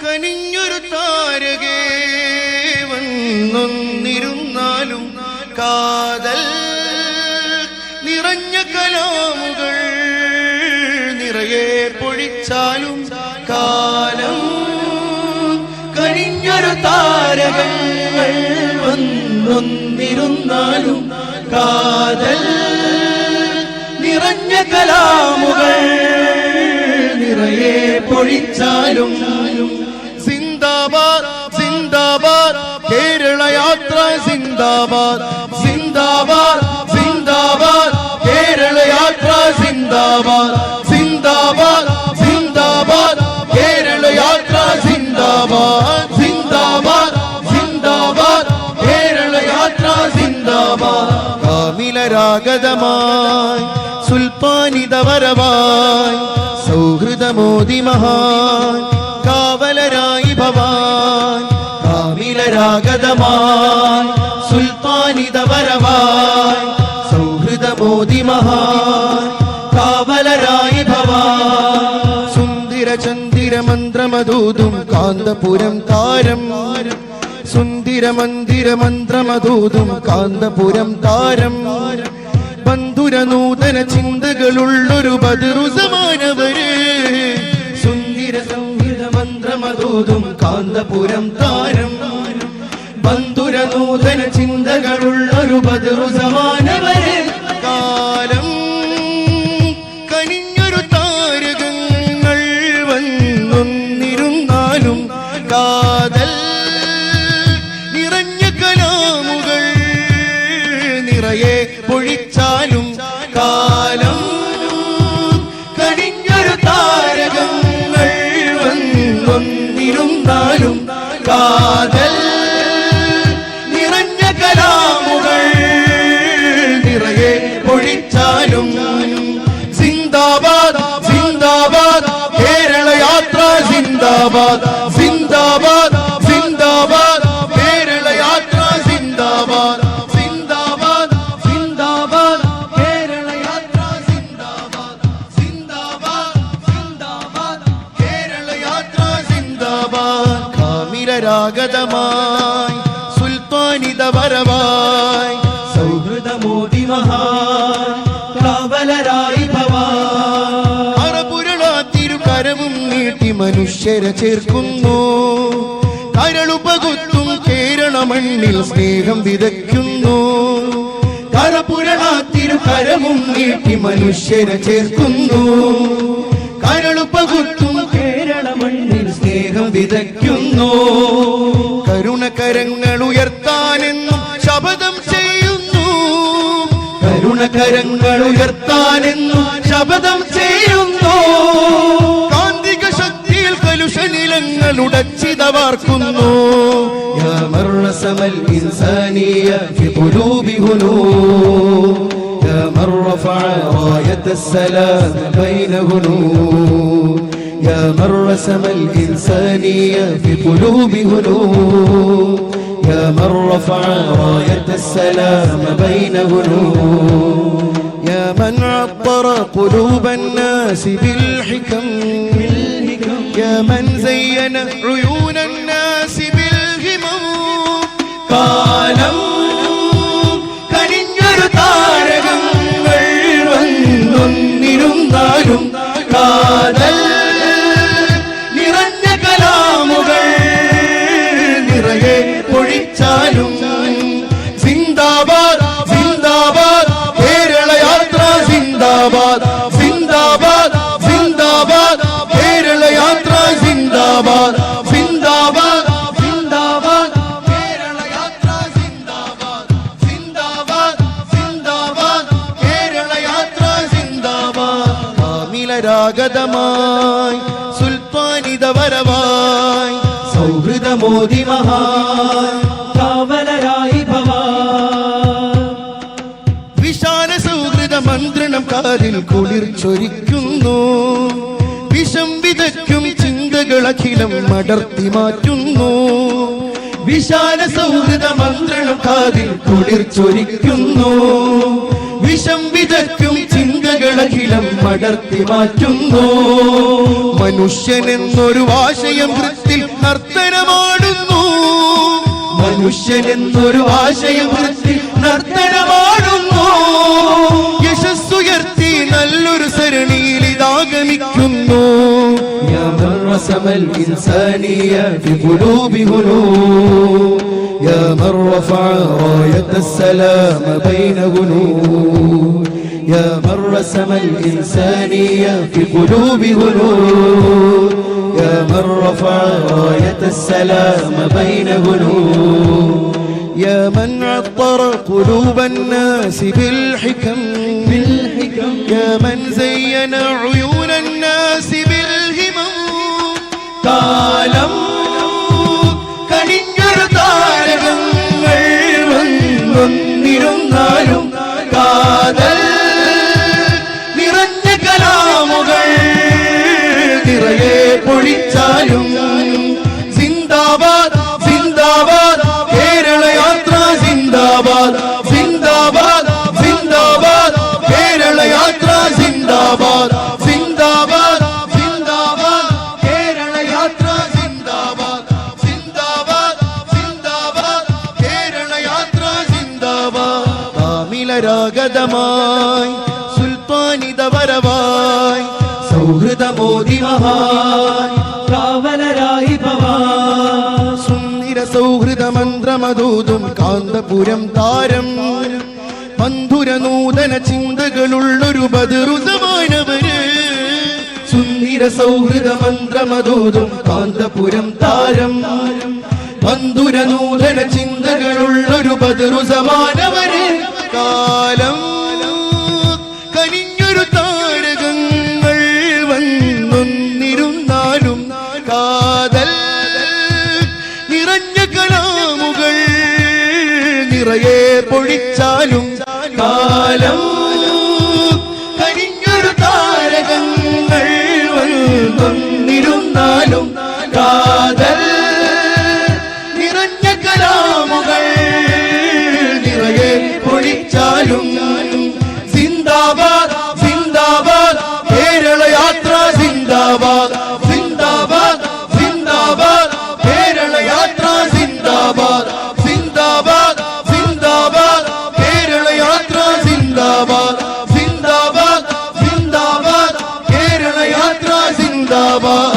കനിഞ്ഞൊരു താരകേ വന്നൊന്നിരുന്നാലും കാതൽ നിറഞ്ഞ കലാമുകൾ നിറയെ പൊഴിച്ചാലും കാലം കനിഞ്ഞൊരു താരകങ്ങൾ വന്നൊന്നിരുന്നാലും കാതൽ നിറഞ്ഞ കലാമുകൾ നിറയെ പൊഴിച്ചാലും സിന്ദാബാദ് സിന്ദാബാദ് കേരള യാത്ര സിന്ദാബാദ് സിന്ദാബാദ് സിന്ദാബാദ് കേരള യാത്ര സിന്ദാബാദ് സിന്ദാബാദ് സിന്ദാബാദ് കേരള യാത്ര സിന്ദാബാദ് സിന്ദാബാദ് സിന്ദാബാദ് കേരള യാത്ര സിന്ദാബാദ് കാമിലരാഗതമായി സുൽത്താനിതവരവായി സൗഹൃദമോദി മഹാൻ കാവലരായി ഭവാൻ കാമിലരാഗതമായി സുൽത്താനിതവരവായി സൗഹൃദമോദി മഹാൻ കാവലരായി ഭവാൻ സുന്ദര ചന്ദിര മന്ത്രമധൂതും കാന്തപുരം താരം സുന്ദര മന്ദിര മന്ത്രമധൂതും കാന്തപുരം താരം ബന്ധുര നൂതന ചിന്തകളുള്ളൊരു ബദറു സമാനവര് സുന്ദര സംഗീത മന്ത്രമധൂതും കാന്തപുരം താരം ബന്ധുര നൂതന ചിന്തകളുള്ളൊരു ബദറു സമാനവര് കാലം കനിഞ്ഞൊരു താരകങ്ങൾ വന്നൊന്നിരുന്നാലും കാതൽ നിറഞ്ഞ കലാമുകൾ നിറയെ പൊഴിച്ചാലും കാലം കനിഞ്ഞൊരു താരകങ്ങൾ വന്നൊന്നിരുന്നാലും കാതൽ നിറഞ്ഞ കലാമുകൾ നിറയെ പൊഴിച്ചാലും സിന്ദാബാദ് സിന്ദാബാദ് കേരള യാത്ര സിന്ദാബാദ് സിന്ദാബാദ് സിന്ദാബാദ് കേരള യാത്ര സിന്ദാബാദ് സിന്ദാബാദ് സിന്ദാബാദ് കേരള യാത്ര സിന്ദാബാദ് സിന്ദാബാദ് സിന്ദാബാദ് കേരള യാത്ര സിന്ദാബാദ് കാമിലരാഗതമായി സുൽത്താനിതവരവായി സൗഹൃദമോദി മഹാൻ കാവലരായി ഭവാൻ അറപുരളാത്തിരുകരവും നീട്ടി മനുഷ്യരെ ചേർക്കുന്നു കരളുപകുത്തും കേരള മണ്ണിൽ സ്നേഹം വിതയ്ക്കുന്നു കരപുരളാത്തിരുകരവും നീട്ടി മനുഷ്യരെ ചേർക്കുന്നു കരളുപകുത്തും കേരള മണ്ണിൽ സ്നേഹം വിതയ്ക്കുന്നു കരുണകരങ്ങൾ ഉയർത്താനെന്നും ശപഥം ചെയ്യുന്നു കരുണകരങ്ങൾ ഉയർത്താനെന്നും ശപഥം ചെയ്യുന്നു കാന്തിക ശക്തിയിൽ കലുഷനിലങ്ങൾ ഉടച്ചിതവാർക്കുന്നു യാ മർറസമൽ ഇൻസാനിയ ഫി ഖുലൂബി ഹുനൂർ യാ മൻ റഫഅ റായത്തസ്സലാം ബൈന ഹുനൂർ يا من رسم الإنسانية في قلوب هنود يا من رفع راية السلام بين هنود يا من عطر قلوب الناس بالحكم يا من زين عيون الناس بالهمم കാലം കനിഞ്ഞൊരു താരകങ്ങൾ വന്നൊന്നിരുന്നാലും കാതൽ പൊഴിച്ചാലും സിന്ദാബാദ് സിന്ദാബാദ് കേരള യാത്ര സിന്ദാബാദ് സിന്ദാബാദ് സിന്ദാബാദ് കേരള യാത്ര സിന്ദാബാദ് സിന്ദാബാദ് സിന്ദാബാദ് കേരള യാത്ര സിന്ദാബാദ് സിന്ദാബാദ് സിന്ദാബാദ് കേരള യാത്ര സിന്ദാബാദ് കാമിലരാഗതമായി സുൽത്താനിതവരവായി സൗഹൃദമോദി മഹാൻ കാവലരായി ഭവാൻ വിശാല സൗഹൃദ മന്ത്രണം കാതിൽ കുളിർ ചൊരിക്കുന്നു വിഷം വിതയ്ക്കും ചിന്തകളഖിലം മടർത്തി മാറ്റുന്നു വിശാല സൗഹൃദ മന്ത്രണം കാതിൽ കുളിർ ചൊരിക്കുന്നു വിഷം വിതയ്ക്കും ചിന്തകളഖിലം മടർത്തി മാറ്റുന്നു മനുഷ്യനെന്നൊരു ആശയം വൃത്തിൽ നർത്തനമാടുന്നു. മനുഷ്യനെന്നൊരു ആശയവൃത്തി നർത്തനമാടുന്നു. യശസ്സുയർത്തി നല്ലൊരു സരണിയിൽ ഇതാഗമിക്കുന്നു. യാ മൻ റസമൽ ഇൻസാനിയ ഫി ഖുലൂബി ഹുനൂൻ, യാ മൻ റഫഅ റായത്തസ് സലാമ ബൈന ഹുനൂൻ, യാ മൻ റസമൽ ഇൻസാനിയ ഫി ഖുലൂബി ഹുനൂൻ, യാ മൻ റഫഅ റായത്തസ് സലാമ ബൈന ഹുനൂൻ, يا من عطر قلوب الناس بالحكم، يا من زين عيون الناس بالهمم. കാലം കണിഞ്ഞൊരു താരകങ്ങൾ വന്നിരുന്നാലും കാതൽ നിറഞ്ഞ കലാമുകൾ നിറയെ പൊഴിച്ചാലും സിന്ദാബാദ് സിന്ദാബാദ് കേരള യാത്ര സിന്ദാബാദ് സിന്ദാബാദ് സിന്ദാബാദ് കേരള യാത്ര സിന്ദാബാദ് സിന്ദാബാദ് സിന്ദാബാദ് കേരള യാത്ര സിന്ദാബാദ് സിന്ദാബാദ് സിന്ദാബാദ് കേരള യാത്ര സിന്ദാബാദ്. കാമിലരാഗതമായി സുൽത്താനിത വരവായി സൗഹൃദമോദി മഹാൻ കാവലരായി ഭവാൻ. സുന്ദര സൗഹൃദ മന്ത്രമതൂതും കാന്തപുരം താരം മന്ധുര നൂതന ചിന്തകളുള്ളൊരു ബദറുസമാനവര്. സുന്ദര സൗഹൃദ മന്ത്രമതൂതും കാന്തപുരം താരം മന്ധുര നൂതന ചിന്തകളുള്ളൊരു ബദറുസമാനവര്. കാലം കനിഞ്ഞൊരു താരകങ്ങൾ വന്നൊന്നിരുന്നാലും കാതൽ നിറഞ്ഞ കലാമുകൾ നിറയെ പൊഴിച്ചാലും കാലം കനിഞ്ഞൊരു താരകങ്ങൾ വന്നൊന്നിരുന്നാലും കാതൽ നിറഞ്ഞ കലാമുകൾ നിറയെ പൊഴിച്ചാലും സിന്ദാബാദ് സിന്ദാബാദ് കേരള യാത്ര സിന്ദാബാദ് സിന്ദാബാദ് സിന്ദാബാദ് കേരള യാത്ര സിന്ദാബാദ് സിന്ദാബാദ് സിന്ദാബാദ് കേരള യാത്ര സിന്ദാബാദ് സിന്ദാബാദ് സിന്ദാബാദ് കേരള യാത്ര സിന്ദാബാദ്.